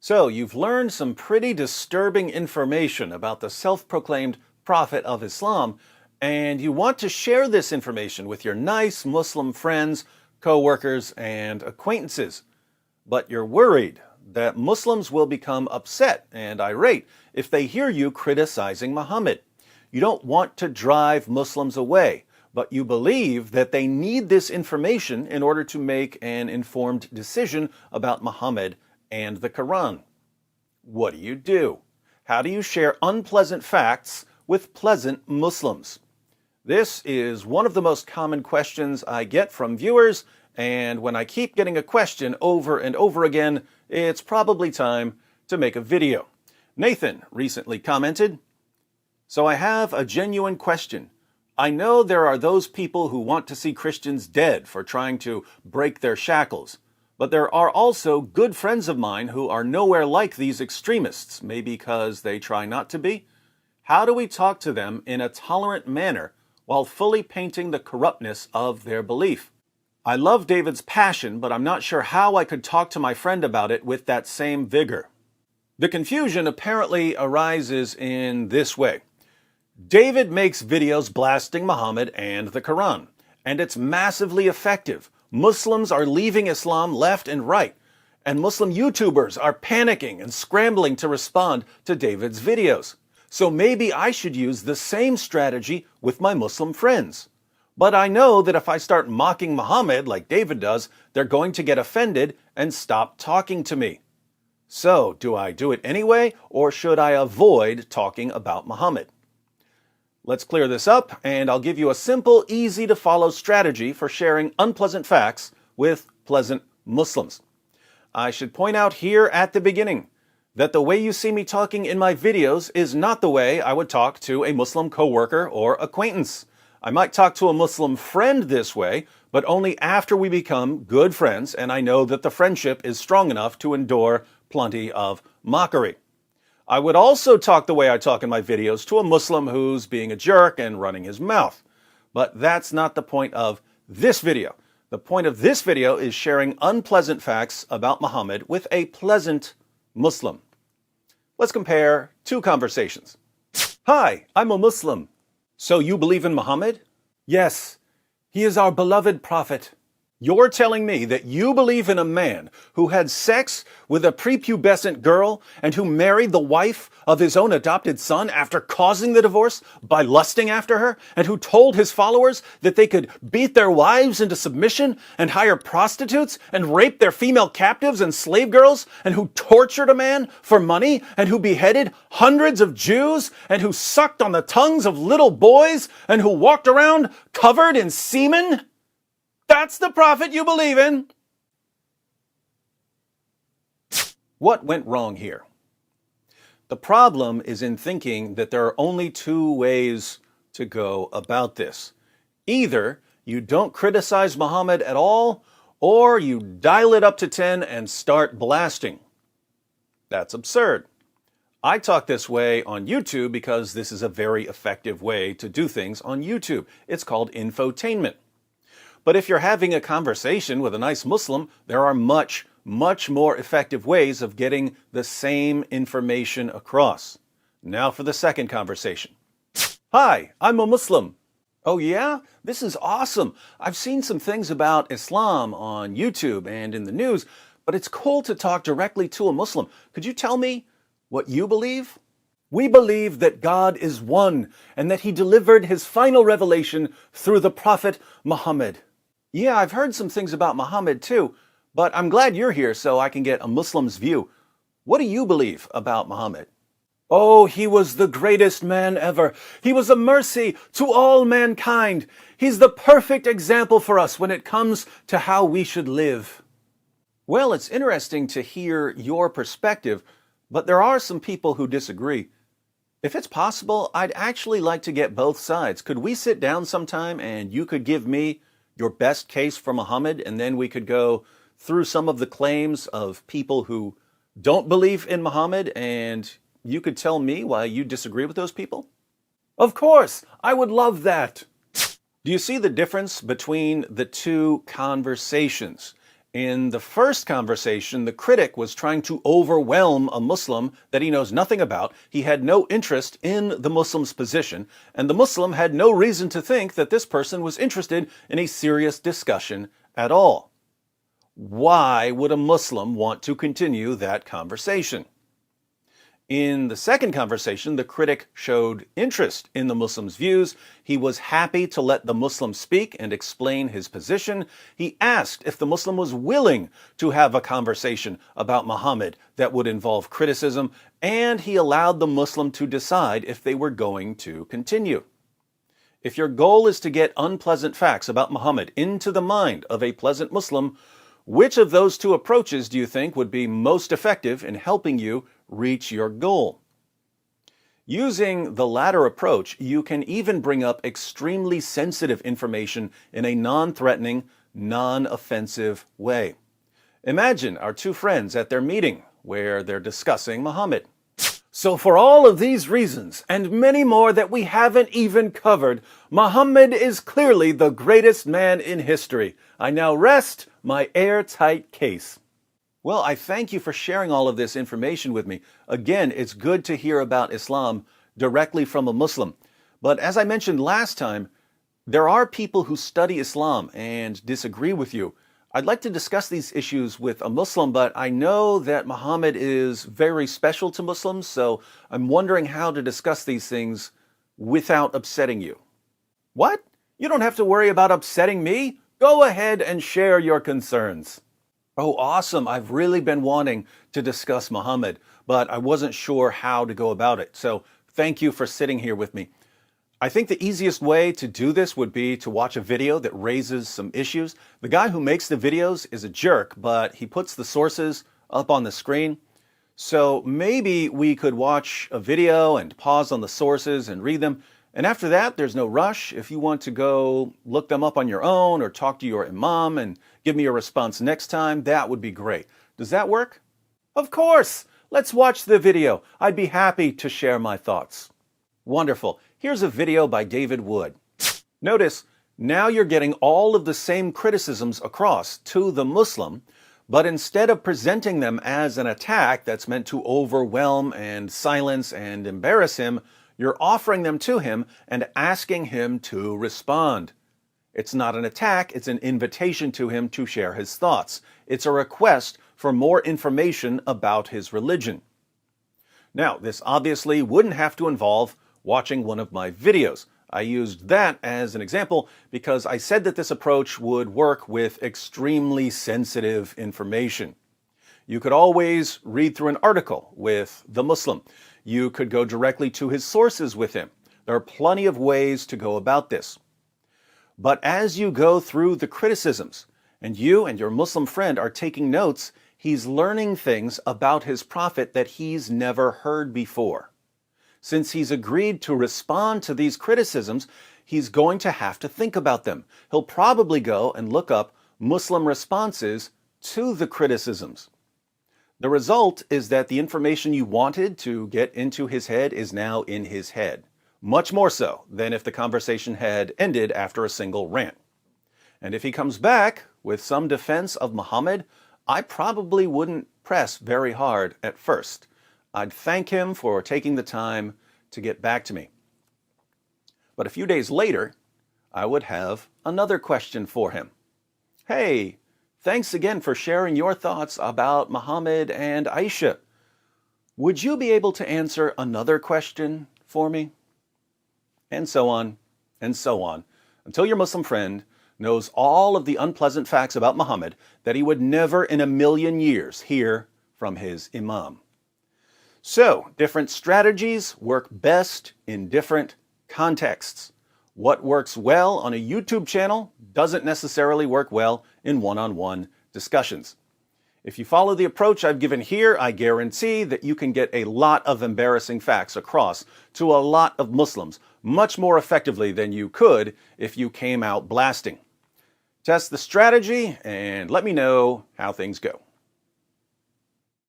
So, you've learned some pretty disturbing information about the self-proclaimed Prophet of Islam, and you want to share this information with your nice Muslim friends, co-workers, and acquaintances. But you're worried that Muslims will become upset and irate if they hear you criticizing Muhammad. You don't want to drive Muslims away, but you believe that they need this information in order to make an informed decision about Muhammad and the Quran. What do? How do you share unpleasant facts with pleasant Muslims? This is one of the most common questions I get from viewers, and when I keep getting a question over and over again, it's probably time to make a video. Nathan recently commented, "So I have a genuine question. I know there are those people who want to see Christians dead for trying to break their shackles. But there are also good friends of mine who are nowhere like these extremists, maybe because they try not to be. How do we talk to them in a tolerant manner while fully painting the corruptness of their belief? I love David's passion, but I'm not sure how I could talk to my friend about it with that same vigor." The confusion apparently arises in this way. David makes videos blasting Muhammad and the Quran, and it's massively effective. Muslims are leaving Islam left and right, and Muslim YouTubers are panicking and scrambling to respond to David's videos. So maybe I should use the same strategy with my Muslim friends. But I know that if I start mocking Muhammad like David does, they're going to get offended and stop talking to me. So, do I do it anyway, or should I avoid talking about Muhammad? Let's clear this up, and I'll give you a simple, easy-to-follow strategy for sharing unpleasant facts with pleasant Muslims. I should point out here at the beginning that the way you see me talking in my videos is not the way I would talk to a Muslim coworker or acquaintance. I might talk to a Muslim friend this way, but only after we become good friends and I know that the friendship is strong enough to endure plenty of mockery. I would also talk the way I talk in my videos to a Muslim who's being a jerk and running his mouth. But that's not the point of this video. The point of this video is sharing unpleasant facts about Muhammad with a pleasant Muslim. Let's compare two conversations. "Hi, I'm a Muslim." "So you believe in Muhammad?" "Yes, he is our beloved prophet." You're telling me that you believe in a man who had sex with a prepubescent girl and who married the wife of his own adopted son after causing the divorce by lusting after her, and who told his followers that they could beat their wives into submission and hire prostitutes and rape their female captives and slave girls, and who tortured a man for money, and who beheaded hundreds of Jews, and who sucked on the tongues of little boys, and who walked around covered in semen? That's the prophet you believe in. What went wrong here? The problem is in thinking that there are only two ways to go about this. Either you don't criticize Muhammad at all, or you dial it up to 10 and start blasting. That's absurd. I talk this way on YouTube because this is a very effective way to do things on YouTube. It's called infotainment. But if you're having a conversation with a nice Muslim, there are much more effective ways of getting the same information across. Now for the second conversation. "Hi, I'm a Muslim." "Oh yeah? This is awesome. I've seen some things about Islam on YouTube and in the news, but it's cool to talk directly to a Muslim. Could you tell me what you believe?" "We believe that God is one and that he delivered his final revelation through the Prophet Muhammad." "Yeah, I've heard some things about Muhammad too, but I'm glad you're here so I can get a Muslim's view. What do you believe about Muhammad?" "Oh, he was the greatest man ever. He was a mercy to all mankind. He's the perfect example for us when it comes to how we should live." Well, it's interesting to hear your perspective, but there are some people who disagree. If it's possible, I'd actually like to get both sides. Could we sit down sometime and you could give me your best case for Muhammad, and then we could go through some of the claims of people who don't believe in Muhammad, and you could tell me why you disagree with those people? Of course, I would love that. Do you see the difference between the two conversations? In the first conversation, the critic was trying to overwhelm a Muslim that he knows nothing about. He had no interest in the Muslim's position, and the Muslim had no reason to think that this person was interested in a serious discussion at all. Why would a Muslim want to continue that conversation? In the second conversation, the critic showed interest in the Muslim's views. He was happy to let the Muslim speak and explain his position. He asked if the Muslim was willing to have a conversation about Muhammad that would involve criticism, and he allowed the Muslim to decide if they were going to continue. If your goal is to get unpleasant facts about Muhammad into the mind of a pleasant Muslim, which of those two approaches do you think would be most effective in helping you reach your goal? Using the latter approach, you can even bring up extremely sensitive information in a non-threatening, non-offensive way. Imagine our two friends at their meeting where they're discussing Muhammad. So for all of these reasons, and many more that we haven't even covered, Muhammad is clearly the greatest man in history. I now rest my airtight case. Well, I thank you for sharing all of this information with me. Again, it's good to hear about Islam directly from a Muslim. But as I mentioned last time, there are people who study Islam and disagree with you. I'd like to discuss these issues with a Muslim, but I know that Muhammad is very special to Muslims, so I'm wondering how to discuss these things without upsetting you. What? You don't have to worry about upsetting me? Go ahead and share your concerns. Oh, awesome. I've really been wanting to discuss Muhammad, but I wasn't sure how to go about it. So thank you for sitting here with me. I think the easiest way to do this would be to watch a video that raises some issues. The guy who makes the videos is a jerk, but he puts the sources up on the screen. So maybe we could watch a video and pause on the sources and read them. And after that, there's no rush. If you want to go look them up on your own or talk to your imam and give me a response next time, that would be great. Does that work? Of course! Let's watch the video. I'd be happy to share my thoughts. Wonderful. Here's a video by David Wood. Notice, now you're getting all of the same criticisms across to the Muslim, but instead of presenting them as an attack that's meant to overwhelm and silence and embarrass him, you're offering them to him and asking him to respond. It's not an attack, it's an invitation to him to share his thoughts. It's a request for more information about his religion. Now, this obviously wouldn't have to involve watching one of my videos. I used that as an example because I said that this approach would work with extremely sensitive information. You could always read through an article with the Muslim. You could go directly to his sources with him. There are plenty of ways to go about this. But as you go through the criticisms, and you and your Muslim friend are taking notes, he's learning things about his prophet that he's never heard before. Since he's agreed to respond to these criticisms, he's going to have to think about them. He'll probably go and look up Muslim responses to the criticisms. The result is that the information you wanted to get into his head is now in his head. Much more so than if the conversation had ended after a single rant. And if he comes back with some defense of Muhammad, I probably wouldn't press very hard at first. I'd thank him for taking the time to get back to me. But a few days later, I would have another question for him. Hey, thanks again for sharing your thoughts about Muhammad and Aisha. Would you be able to answer another question for me? And so on, until your Muslim friend knows all of the unpleasant facts about Muhammad that he would never in a million years hear from his imam. So, different strategies work best in different contexts. What works well on a YouTube channel doesn't necessarily work well in one-on-one discussions. If you follow the approach I've given here, I guarantee that you can get a lot of embarrassing facts across to a lot of Muslims much more effectively than you could if you came out blasting. Test the strategy and let me know how things go.